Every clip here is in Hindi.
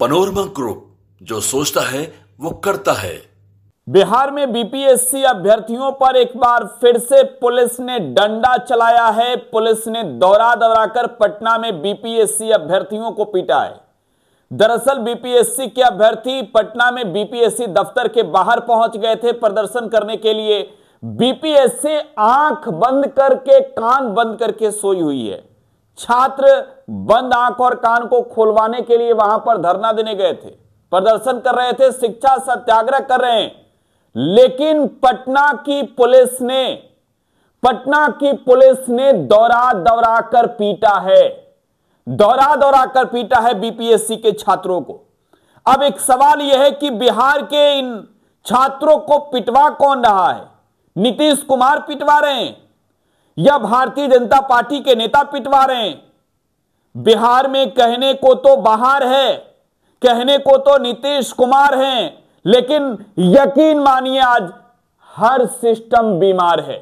पनोरमा ग्रुप, जो सोचता है वो करता है। बिहार में बीपीएससी अभ्यर्थियों पर एक बार फिर से पुलिस ने डंडा चलाया है। पुलिस ने दौरा दौराकर पटना में बीपीएससी अभ्यर्थियों को पीटा है। दरअसल बीपीएससी के अभ्यर्थी पटना में बीपीएससी दफ्तर के बाहर पहुंच गए थे प्रदर्शन करने के लिए। बीपीएससी आंख बंद करके कान बंद करके सोई हुई है। छात्र बंद आंख और कान को खोलवाने के लिए वहां पर धरना देने गए थे, प्रदर्शन कर रहे थे, शिक्षा सत्याग्रह कर रहे हैं। लेकिन पटना की पुलिस ने दौरा दौरा कर पीटा है बीपीएससी के छात्रों को। अब एक सवाल यह है कि बिहार के इन छात्रों को पिटवा कौन रहा है? नीतीश कुमार पिटवा रहे हैं या भारतीय जनता पार्टी के नेता पिटवा रहे हैं? बिहार में कहने को तो बाहर है, कहने को तो नीतीश कुमार हैं, लेकिन यकीन मानिए आज हर सिस्टम बीमार है।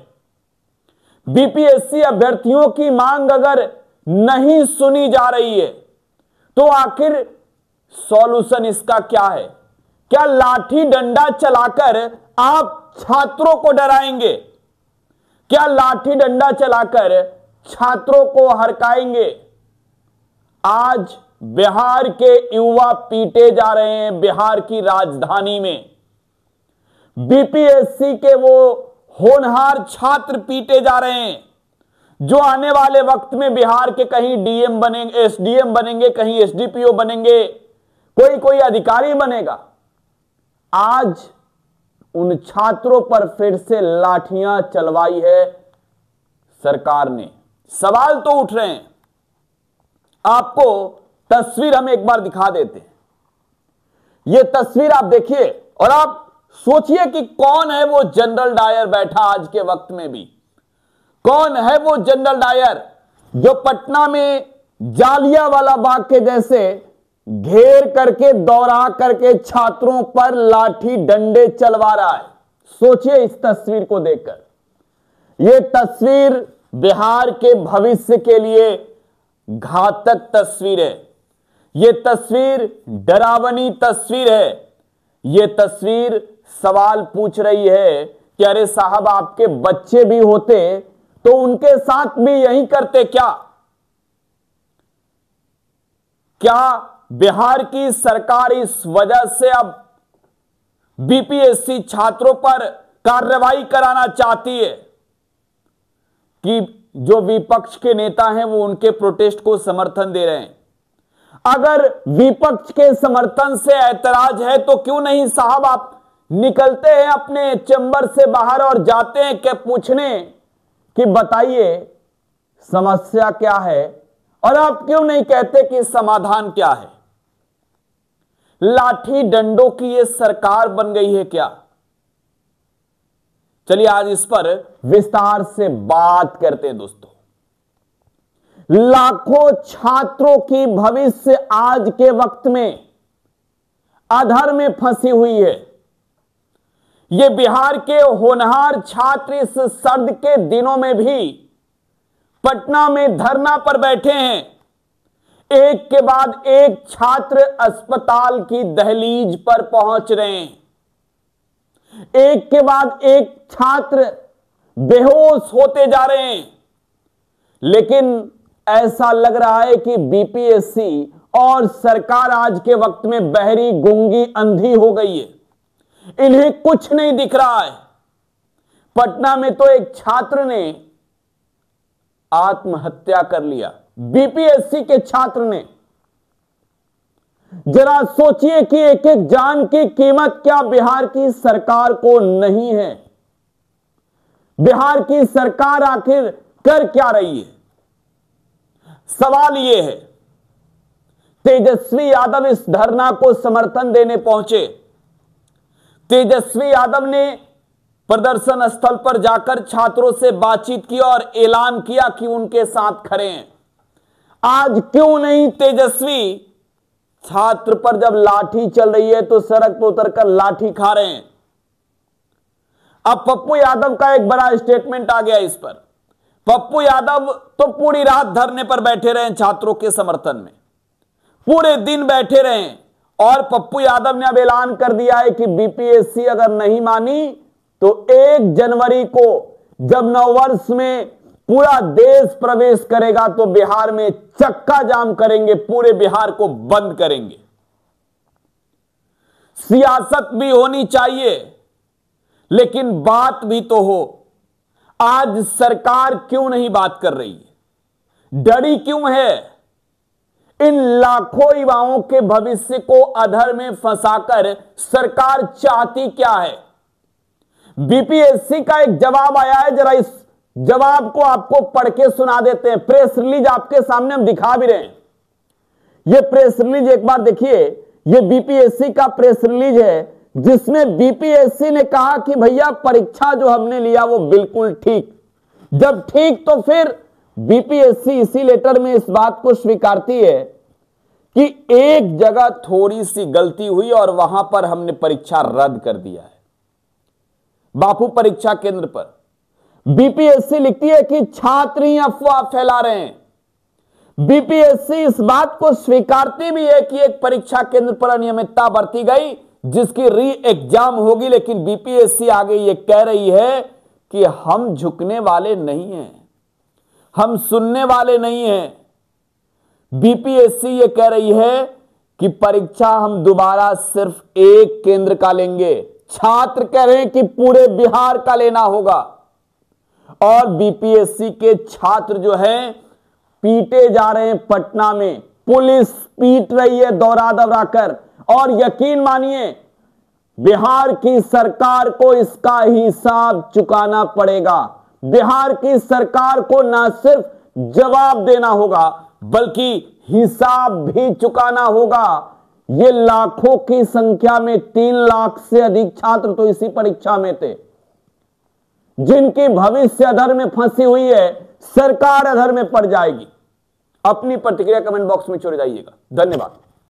बीपीएससी अभ्यर्थियों की मांग अगर नहीं सुनी जा रही है तो आखिर सॉल्यूशन इसका क्या है? क्या लाठी डंडा चलाकर आप छात्रों को डराएंगे? क्या लाठी डंडा चलाकर छात्रों को हरकाएंगे? आज बिहार के युवा पीटे जा रहे हैं। बिहार की राजधानी में बीपीएससी के वो होनहार छात्र पीटे जा रहे हैं जो आने वाले वक्त में बिहार के कहीं डीएम बनेंगे, एसडीएम बनेंगे, कहीं एसडीपीओ बनेंगे, कोई अधिकारी बनेगा। आज उन छात्रों पर फिर से लाठियां चलवाई है सरकार ने। सवाल तो उठ रहे हैं। आपको तस्वीर हम एक बार दिखा देते हैं। यह तस्वीर आप देखिए और आप सोचिए कि कौन है वो जनरल डायर बैठा आज के वक्त में भी। कौन है वो जनरल डायर जो पटना में जालियांवाला बाग के जैसे घेर करके दौरा करके छात्रों पर लाठी डंडे चलवा रहा है? सोचिए इस तस्वीर को देखकर। यह तस्वीर बिहार के भविष्य के लिए घातक तस्वीर है। यह तस्वीर डरावनी तस्वीर है। यह तस्वीर सवाल पूछ रही है कि अरे साहब, आपके बच्चे भी होते तो उनके साथ भी यही करते क्या? क्या बिहार की सरकार इस वजह से अब बीपीएससी छात्रों पर कार्रवाई कराना चाहती है कि जो विपक्ष के नेता हैं वो उनके प्रोटेस्ट को समर्थन दे रहे हैं? अगर विपक्ष के समर्थन से ऐतराज है तो क्यों नहीं साहब आप निकलते हैं अपने चैम्बर से बाहर और जाते हैं क्या पूछने कि बताइए समस्या क्या है, और आप क्यों नहीं कहते कि समाधान क्या है? लाठी डंडों की ये सरकार बन गई है क्या? चलिए आज इस पर विस्तार से बात करते हैं दोस्तों। लाखों छात्रों की भविष्य आज के वक्त में अधर में फंसी हुई है। ये बिहार के होनहार छात्र इस सर्द के दिनों में भी पटना में धरना पर बैठे हैं। एक के बाद एक छात्र अस्पताल की दहलीज पर पहुंच रहे हैं। एक के बाद एक छात्र बेहोश होते जा रहे हैं। लेकिन ऐसा लग रहा है कि बीपीएससी और सरकार आज के वक्त में बहरी, गूंगी, अंधी हो गई है। इन्हें कुछ नहीं दिख रहा है। पटना में तो एक छात्र ने आत्महत्या कर लिया, बीपीएससी के छात्र ने। जरा सोचिए कि एक एक जान की कीमत क्या बिहार की सरकार को नहीं है? बिहार की सरकार आखिर कर क्या रही है? सवाल यह है। तेजस्वी यादव इस धरना को समर्थन देने पहुंचे। तेजस्वी यादव ने प्रदर्शन स्थल पर जाकर छात्रों से बातचीत की और ऐलान किया कि उनके साथ खड़े हैं। आज क्यों नहीं तेजस्वी छात्र पर जब लाठी चल रही है तो सड़क पर उतरकर लाठी खा रहे हैं? अब पप्पू यादव का एक बड़ा स्टेटमेंट आ गया इस पर। पप्पू यादव तो पूरी रात धरने पर बैठे रहे छात्रों के समर्थन में, पूरे दिन बैठे रहे और पप्पू यादव ने अब ऐलान कर दिया है कि बीपीएससी अगर नहीं मानी तो 1 जनवरी को जब नववर्ष में पूरा देश प्रवेश करेगा तो बिहार में चक्का जाम करेंगे, पूरे बिहार को बंद करेंगे। सियासत भी होनी चाहिए, लेकिन बात भी तो हो। आज सरकार क्यों नहीं बात कर रही है? डरी क्यों है? इन लाखों युवाओं के भविष्य को अधर में फंसाकर सरकार चाहती क्या है? बीपीएससी का एक जवाब आया है, जरा इस जवाब को आपको पढ़ के सुना देते हैं। प्रेस रिलीज आपके सामने हम दिखा भी रहे हैं। यह प्रेस रिलीज एक बार देखिए, यह बीपीएससी का प्रेस रिलीज है जिसमें बीपीएससी ने कहा कि भैया परीक्षा जो हमने लिया वो बिल्कुल ठीक। जब ठीक तो फिर बीपीएससी इसी लेटर में इस बात को स्वीकारती है कि एक जगह थोड़ी सी गलती हुई और वहां पर हमने परीक्षा रद्द कर दिया है। बापू परीक्षा केंद्र पर बीपीएससी लिखती है कि छात्र ही अफवाह फैला रहे हैं। बीपीएससी इस बात को स्वीकारती भी है कि एक परीक्षा केंद्र पर अनियमितता बरती गई जिसकी री एग्जाम होगी, लेकिन बीपीएससी आगे ये कह रही है कि हम झुकने वाले नहीं हैं, हम सुनने वाले नहीं हैं। बीपीएससी ये कह रही है कि परीक्षा हम दोबारा सिर्फ एक केंद्र का लेंगे। छात्र कह रहे हैं कि पूरे बिहार का लेना होगा। और बीपीएससी के छात्र जो हैं पीटे जा रहे हैं पटना में, पुलिस पीट रही है दौरा दौरा कर। और यकीन मानिए बिहार की सरकार को इसका हिसाब चुकाना पड़ेगा। बिहार की सरकार को ना सिर्फ जवाब देना होगा बल्कि हिसाब भी चुकाना होगा। ये लाखों की संख्या में 3 लाख से अधिक छात्र तो इसी परीक्षा में थे, जिनकी भविष्य अधर में फंसी हुई है। सरकार अधर में पड़ जाएगी। अपनी प्रतिक्रिया कमेंट बॉक्स में छोड़ जाइएगा। धन्यवाद।